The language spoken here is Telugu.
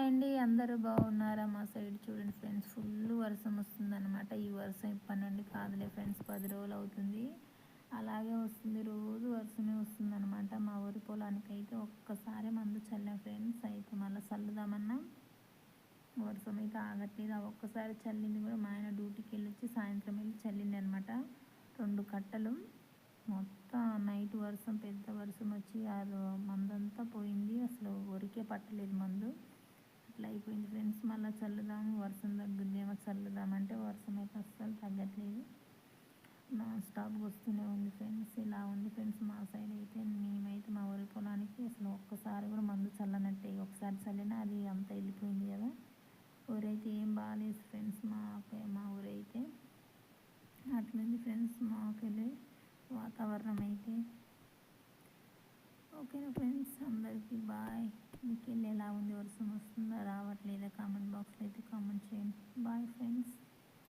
అండి. అందరూ బాగున్నారా? మా సైడ్ చూడండి ఫ్రెండ్స్, ఫుల్ వర్షం వస్తుందన్నమాట. ఈ వర్షం ఇప్పటి నుండి కాదులే ఫ్రెండ్స్, 10 రోజులు అవుతుంది. అలాగే వస్తుంది, రోజు వర్షమే వస్తుందన్నమాట. మా ఊరి పొలానికి అయితే ఒక్కసారి మందు చల్లాం ఫ్రెండ్స్. అయితే మళ్ళీ చల్లుదామన్నా వర్షం అయితే ఆగట్లేదు. ఆ ఒక్కసారి చల్లింది కూడా మా ఆయన డ్యూటీకి వెళ్ళొచ్చి సాయంత్రం వెళ్ళి చల్లింది అనమాట. 2 కట్టలు మొత్తం నైట్ వర్షం, పెద్ద వర్షం వచ్చి అది మందంతా పోయింది. అసలు వరికే పట్టలేదు మందు. అట్లా అయిపోయింది ఫ్రెండ్స్. మళ్ళీ చల్లుదాము, వర్షం తగ్గుద్దేమో చల్లుదామంటే వర్షం అయితే అస్సలు తగ్గట్లేదు. నాన్ స్టాప్గా వస్తూనే ఉంది ఫ్రెండ్స్. ఇలా ఉంది ఫ్రెండ్స్ మా సైడ్ అయితే. మేమైతే మా వరి పొలానికి అసలు ఒక్కసారి కూడా మందు చల్లనట్టే. ఒకసారి చల్లినా అది అంతా వెళ్ళిపోయింది కదా. ఊరైతే ఏం బాగాలేదు ఫ్రెండ్స్. మా ఊరైతే అట్లుంది ఫ్రెండ్స్. మాకెళ్ళి వాతావరణం అయితే ఓకేనా ఫ్రెండ్స్. అందరికీ బాయ్. మీకు వెళ్ళి ఎలా ఉంది? వర్షం వస్తుందా రావట్లేదా? కామెంట్ బాక్స్లో అయితే కామెంట్ చేయండి. Bye friends.